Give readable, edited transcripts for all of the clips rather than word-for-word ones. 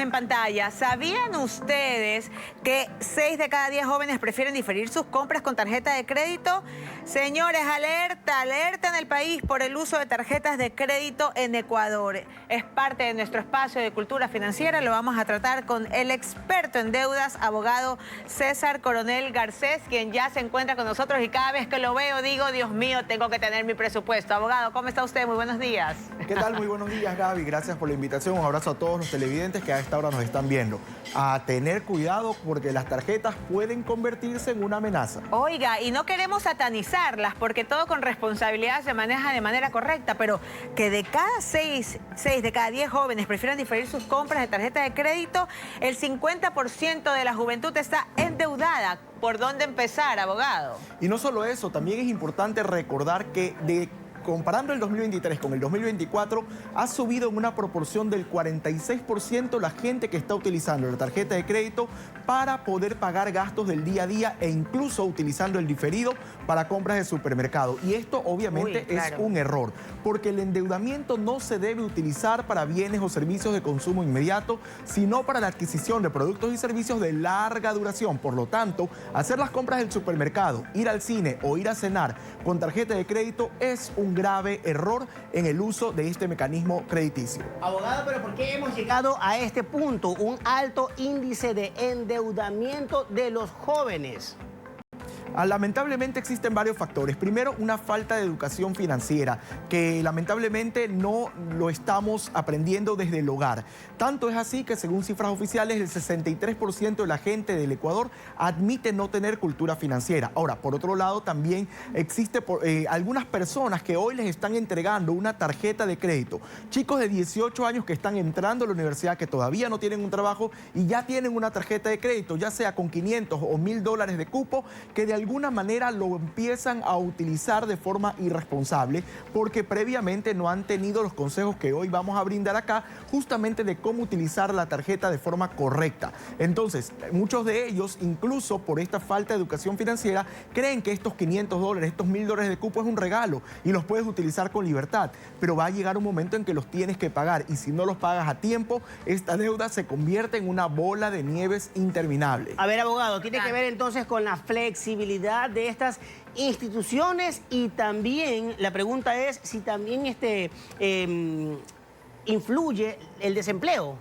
en pantalla. ¿Sabían ustedes que 6 de cada 10 jóvenes prefieren diferir sus compras con tarjeta de crédito? Señores, alerta, alerta en el país por el uso de tarjetas de crédito en Ecuador. Es parte de nuestro espacio de cultura financiera. Lo vamos a tratar con el experto en deudas, abogado César Coronel Garcés, quien ya se encuentra con nosotros y cada vez que lo veo digo, Dios mío, tengo que tener mi presupuesto. Abogado, ¿cómo está usted? Muy buenos días. ¿Qué tal? Muy buenos días, Gaby. Gracias por la invitación. Un abrazo a todos los televidentes que a esta hora nos están viendo. A tener cuidado porque las tarjetas pueden convertirse en una amenaza. Oiga, y no queremos satanizarlas porque todo con responsabilidad se maneja de manera correcta, pero que de cada 6 de cada 10 jóvenes prefieran diferir sus compras de tarjeta de crédito, el 50% de la juventud está endeudada. ¿Por dónde empezar, abogado? Y no solo eso, también es importante recordar que comparando el 2023 con el 2024, ha subido en una proporción del 46% la gente que está utilizando la tarjeta de crédito para poder pagar gastos del día a día e incluso utilizando el diferido para compras de supermercado. Y esto obviamente es un error, porque el endeudamiento no se debe utilizar para bienes o servicios de consumo inmediato, sino para la adquisición de productos y servicios de larga duración. Por lo tanto, hacer las compras del supermercado, ir al cine o ir a cenar con tarjeta de crédito es un grave error en el uso de este mecanismo crediticio. Abogado, pero ¿por qué hemos llegado a este punto? Un alto índice de endeudamiento de los jóvenes. Lamentablemente existen varios factores. Primero, una falta de educación financiera, que lamentablemente no lo estamos aprendiendo desde el hogar. Tanto es así que según cifras oficiales, el 63% de la gente del Ecuador admite no tener cultura financiera. Ahora, por otro lado, también existe algunas personas que hoy les están entregando una tarjeta de crédito. Chicos de 18 años que están entrando a la universidad, que todavía no tienen un trabajo y ya tienen una tarjeta de crédito, ya sea con 500 o 1000 dólares de cupo, que de alguna manera lo empiezan a utilizar de forma irresponsable porque previamente no han tenido los consejos que hoy vamos a brindar acá justamente de cómo utilizar la tarjeta de forma correcta. Entonces, muchos de ellos, incluso por esta falta de educación financiera, creen que estos 500 dólares, estos 1000 dólares de cupo es un regalo y los puedes utilizar con libertad, pero va a llegar un momento en que los tienes que pagar y si no los pagas a tiempo, esta deuda se convierte en una bola de nieves interminable. A ver, abogado, tiene que ver entonces con la flexibilidad de estas instituciones y también la pregunta es si también influye el desempleo.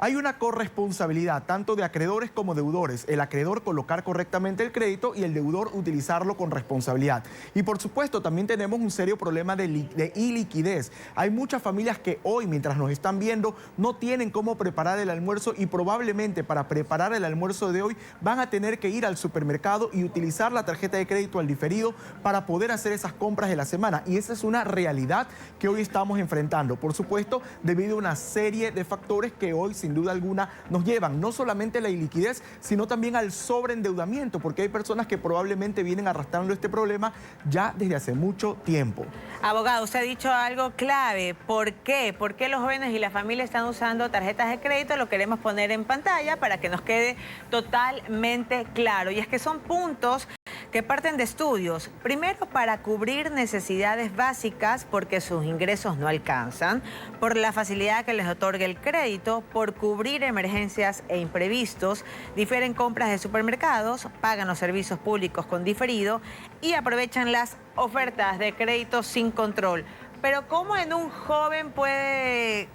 Hay una corresponsabilidad tanto de acreedores como deudores. El acreedor colocar correctamente el crédito y el deudor utilizarlo con responsabilidad. Y por supuesto también tenemos un serio problema de iliquidez. Hay muchas familias que hoy, mientras nos están viendo, no tienen cómo preparar el almuerzo y probablemente para preparar el almuerzo de hoy van a tener que ir al supermercado y utilizar la tarjeta de crédito al diferido para poder hacer esas compras de la semana. Y esa es una realidad que hoy estamos enfrentando. Por supuesto, debido a una serie de factores que hoy sin duda alguna nos llevan no solamente a la iliquidez, sino también al sobreendeudamiento, porque hay personas que probablemente vienen arrastrando este problema ya desde hace mucho tiempo. Abogado, usted ha dicho algo clave. ¿Por qué? ¿Por qué los jóvenes y la familia están usando tarjetas de crédito? Lo queremos poner en pantalla para que nos quede totalmente claro. Y es que son puntos que parten de estudios. Primero, para cubrir necesidades básicas porque sus ingresos no alcanzan, por la facilidad que les otorga el crédito, por cubrir emergencias e imprevistos, difieren compras de supermercados, pagan los servicios públicos con diferido y aprovechan las ofertas de crédito sin control. Pero ¿cómo en un joven puede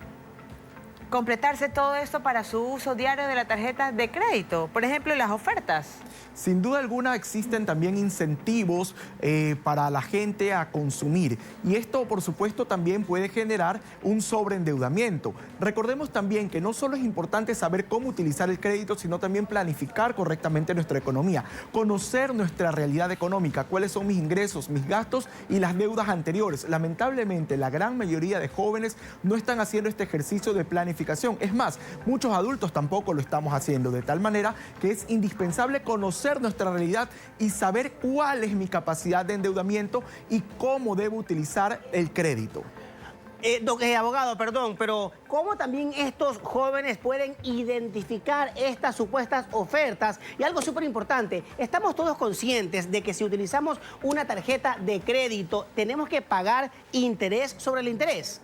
completarse todo esto para su uso diario de la tarjeta de crédito? Por ejemplo, las ofertas. Sin duda alguna existen también incentivos para la gente a consumir y esto por supuesto también puede generar un sobreendeudamiento. Recordemos también que no solo es importante saber cómo utilizar el crédito, sino también planificar correctamente nuestra economía, conocer nuestra realidad económica, cuáles son mis ingresos, mis gastos y las deudas anteriores. Lamentablemente la gran mayoría de jóvenes no están haciendo este ejercicio de planificación. Es más, muchos adultos tampoco lo estamos haciendo, de tal manera que es indispensable conocer nuestra realidad y saber cuál es mi capacidad de endeudamiento y cómo debo utilizar el crédito. Abogado, perdón, pero ¿cómo también estos jóvenes pueden identificar estas supuestas ofertas? Y algo súper importante, estamos todos conscientes de que si utilizamos una tarjeta de crédito, tenemos que pagar interés sobre el interés.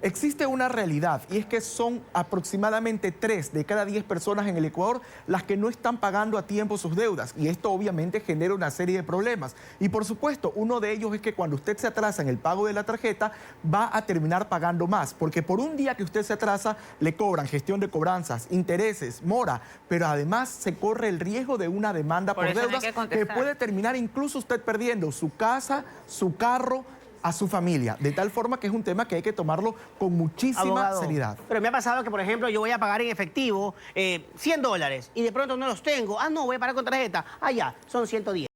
Existe una realidad y es que son aproximadamente 3 de cada 10 personas en el Ecuador las que no están pagando a tiempo sus deudas y esto obviamente genera una serie de problemas. Y por supuesto, uno de ellos es que cuando usted se atrasa en el pago de la tarjeta va a terminar pagando más porque por un día que usted se atrasa le cobran gestión de cobranzas, intereses, mora, pero además se corre el riesgo de una demanda por deudas que puede terminar incluso usted perdiendo su casa, su carro, a su familia, de tal forma que es un tema que hay que tomarlo con muchísima seriedad. Pero me ha pasado que, por ejemplo, yo voy a pagar en efectivo $100 y de pronto no los tengo. Ah, no, voy a pagar con tarjeta. Ah, ya, son 110.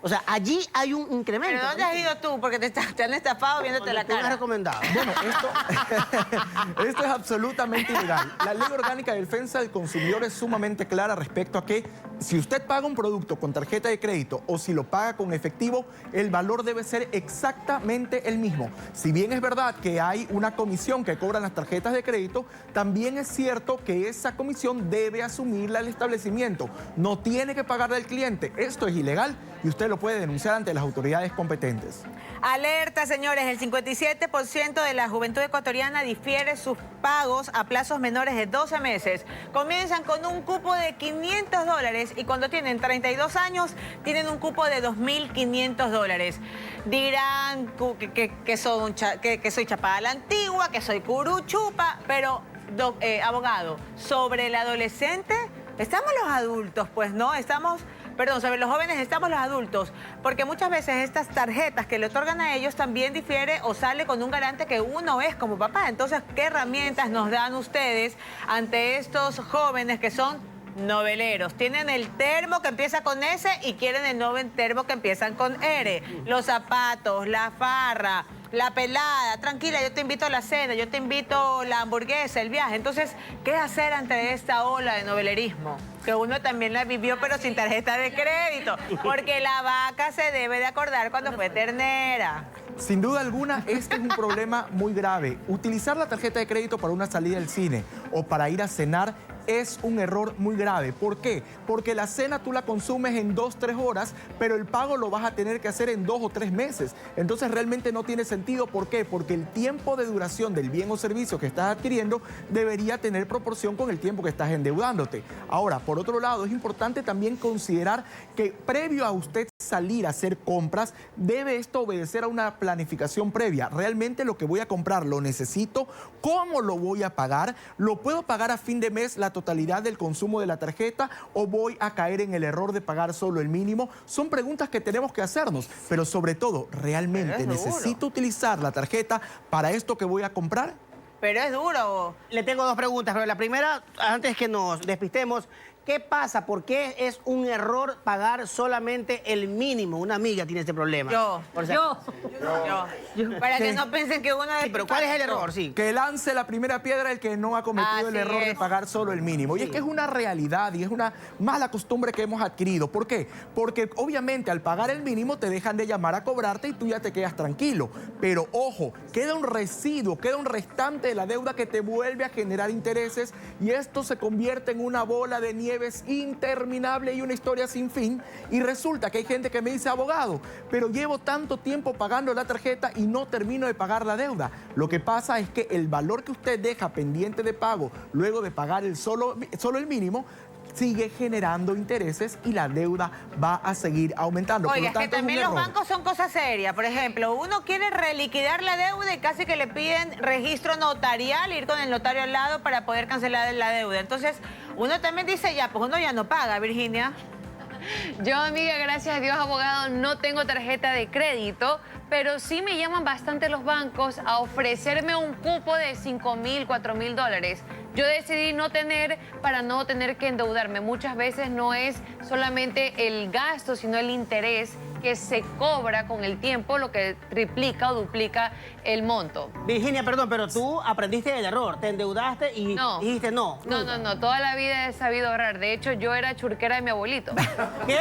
O sea, allí hay un incremento. ¿Pero dónde has ido tú? Porque te han estafado viéndote la cara. ¿Tú me has recomendado? Bueno, esto es absolutamente ilegal. La Ley Orgánica de Defensa del Consumidor es sumamente clara respecto a que si usted paga un producto con tarjeta de crédito o si lo paga con efectivo, el valor debe ser exactamente el mismo. Si bien es verdad que hay una comisión que cobran las tarjetas de crédito, también es cierto que esa comisión debe asumirla el establecimiento. No tiene que pagarle al cliente. Esto es ilegal y usted lo puede denunciar ante las autoridades competentes. Alerta, señores, el 57% de la juventud ecuatoriana difiere sus pagos a plazos menores de 12 meses. Comienzan con un cupo de $500 y cuando tienen 32 años tienen un cupo de $2.500. Dirán que soy chapada a la antigua, que soy curuchupa, pero, abogado, sobre el adolescente estamos los adultos, pues, ¿no? Perdón, sobre los jóvenes estamos los adultos, porque muchas veces estas tarjetas que le otorgan a ellos también difiere o sale con un garante que uno es como papá. Entonces, ¿qué herramientas nos dan ustedes ante estos jóvenes que son noveleros? Tienen el termo que empieza con S y quieren el nuevo termo que empiezan con R. Los zapatos, la farra, la pelada, tranquila, yo te invito a la cena, yo te invito a la hamburguesa, el viaje. Entonces, ¿qué hacer ante esta ola de novelerismo? Que uno también la vivió, pero sin tarjeta de crédito, porque la vaca se debe de acordar cuando fue ternera. Sin duda alguna, este es un problema muy grave. Utilizar la tarjeta de crédito para una salida al cine o para ir a cenar es un error muy grave. ¿Por qué? Porque la cena tú la consumes en 2-3 horas, pero el pago lo vas a tener que hacer en 2 o 3 meses. Entonces realmente no tiene sentido. ¿Por qué? Porque el tiempo de duración del bien o servicio que estás adquiriendo debería tener proporción con el tiempo que estás endeudándote. Ahora, por otro lado, es importante también considerar que previo a usted salir a hacer compras, debe esto obedecer a una planificación previa. ¿Realmente lo que voy a comprar lo necesito? ¿Cómo lo voy a pagar? ¿Lo puedo pagar a fin de mes la totalidad del consumo de la tarjeta o voy a caer en el error de pagar solo el mínimo? Son preguntas que tenemos que hacernos, pero sobre todo, ¿realmente necesito utilizar la tarjeta para esto que voy a comprar? Pero es duro. Le tengo 2 preguntas, pero la primera, antes que nos despistemos, ¿qué pasa? ¿Por qué es un error pagar solamente el mínimo? Una amiga tiene este problema. Yo. Para que no piensen que uno... Sí, pero ¿cuál es el error? Sí. Que lance la primera piedra el que no ha cometido el error de pagar solo el mínimo. Y es que es una realidad y es una mala costumbre que hemos adquirido. ¿Por qué? Porque obviamente al pagar el mínimo te dejan de llamar a cobrarte y tú ya te quedas tranquilo. Pero ojo, queda un residuo, queda un restante de la deuda que te vuelve a generar intereses y esto se convierte en una bola de nieve interminable y una historia sin fin. Y resulta que hay gente que me dice, abogado, pero llevo tanto tiempo pagando la tarjeta y no termino de pagar la deuda. Lo que pasa es que el valor que usted deja pendiente de pago luego de pagar solo el mínimo sigue generando intereses y la deuda va a seguir aumentando. Oiga, es que también los bancos son cosas serias. Por ejemplo, uno quiere reliquidar la deuda y casi que le piden registro notarial, ir con el notario al lado para poder cancelar la deuda. Entonces, uno también dice, ya, pues uno ya no paga, Virginia. Yo, amiga, gracias a Dios, abogado, no tengo tarjeta de crédito, pero sí me llaman bastante los bancos a ofrecerme un cupo de $5.000, $4.000. Yo decidí no tener para no tener que endeudarme. Muchas veces no es solamente el gasto, sino el interés que se cobra con el tiempo, lo que triplica o duplica el monto. Virginia, perdón, pero tú aprendiste del error, te endeudaste y dijiste no. No, toda la vida he sabido ahorrar. De hecho, yo era churquera de mi abuelito. ¿Qué?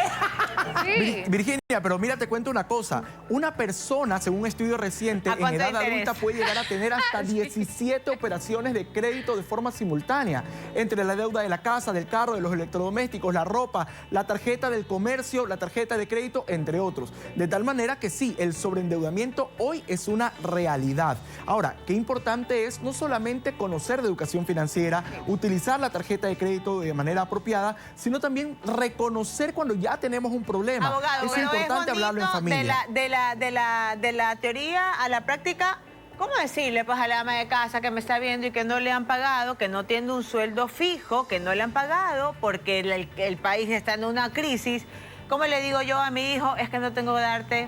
Sí. Virginia, pero mira, te cuento una cosa. Una persona, según un estudio reciente, en edad adulta puede llegar a tener hasta 17 operaciones de crédito de forma simultánea, entre la deuda de la casa, del carro, de los electrodomésticos, la ropa, la tarjeta del comercio, la tarjeta de crédito, entre otros. nosotros. De tal manera que sí, el sobreendeudamiento hoy es una realidad. Ahora, qué importante es no solamente conocer de educación financiera, utilizar la tarjeta de crédito de manera apropiada, sino también reconocer cuando ya tenemos un problema. Abogado, es pero importante hablarlo en familia. De la teoría a la práctica, ¿cómo decirle pues a la ama de casa que me está viendo y que no le han pagado, que no tiene un sueldo fijo, que no le han pagado porque el país está en una crisis? ¿Cómo le digo yo a mi hijo? Es que no tengo que darte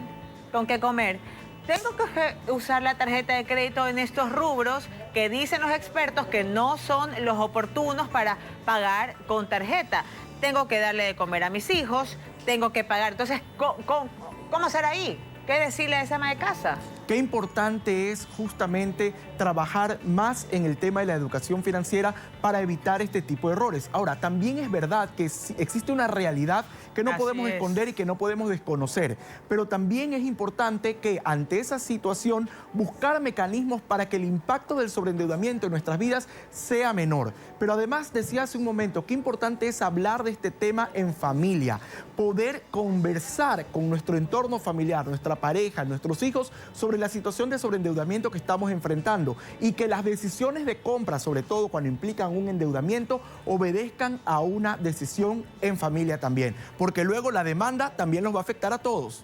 con qué comer. Tengo que usar la tarjeta de crédito en estos rubros que dicen los expertos que no son los oportunos para pagar con tarjeta. Tengo que darle de comer a mis hijos, tengo que pagar. Entonces, ¿cómo hacer ahí? ¿Qué decirle a esa ama de casa? Qué importante es justamente trabajar más en el tema de la educación financiera para evitar este tipo de errores. Ahora, también es verdad que existe una realidad que no podemos esconder y que no podemos desconocer, pero también es importante que ante esa situación buscar mecanismos para que el impacto del sobreendeudamiento en nuestras vidas sea menor. Pero además, decía hace un momento, qué importante es hablar de este tema en familia, poder conversar con nuestro entorno familiar, nuestra pareja, nuestros hijos, sobre la situación de sobreendeudamiento que estamos enfrentando y que las decisiones de compra, sobre todo cuando implican un endeudamiento, obedezcan a una decisión en familia también, porque luego la demanda también nos va a afectar a todos.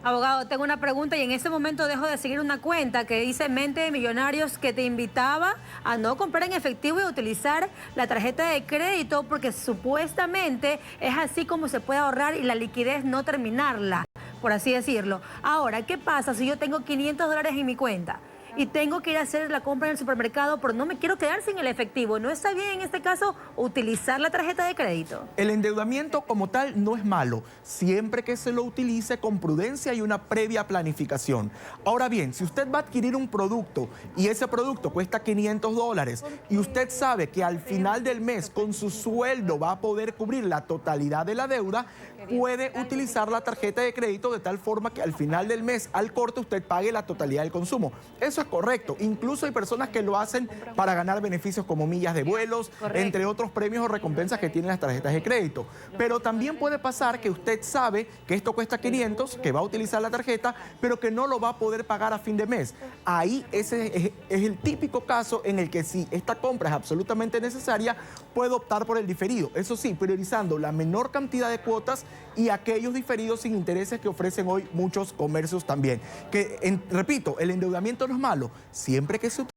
Abogado, tengo una pregunta y en este momento dejo de seguir una cuenta que dice Mente de Millonarios que te invitaba a no comprar en efectivo y utilizar la tarjeta de crédito porque supuestamente es así como se puede ahorrar y la liquidez no terminarla, por así decirlo. Ahora, ¿qué pasa si yo tengo $500 en mi cuenta y tengo que ir a hacer la compra en el supermercado, pero no me quiero quedar sin el efectivo? ¿No está bien en este caso utilizar la tarjeta de crédito? El endeudamiento como tal no es malo, siempre que se lo utilice con prudencia y una previa planificación. Ahora bien, si usted va a adquirir un producto y ese producto cuesta $500 y usted sabe que al final del mes con su sueldo va a poder cubrir la totalidad de la deuda, puede utilizar la tarjeta de crédito de tal forma que al final del mes, al corte, usted pague la totalidad del consumo. Eso es correcto. Incluso hay personas que lo hacen para ganar beneficios como millas de vuelos, entre otros premios o recompensas que tienen las tarjetas de crédito. Pero también puede pasar que usted sabe que esto cuesta 500, que va a utilizar la tarjeta, pero que no lo va a poder pagar a fin de mes. Ahí ese es el típico caso en el que si esta compra es absolutamente necesaria, puede optar por el diferido. Eso sí, priorizando la menor cantidad de cuotas y aquellos diferidos sin intereses que ofrecen hoy muchos comercios también. Que, repito, el endeudamiento no es malo, siempre que se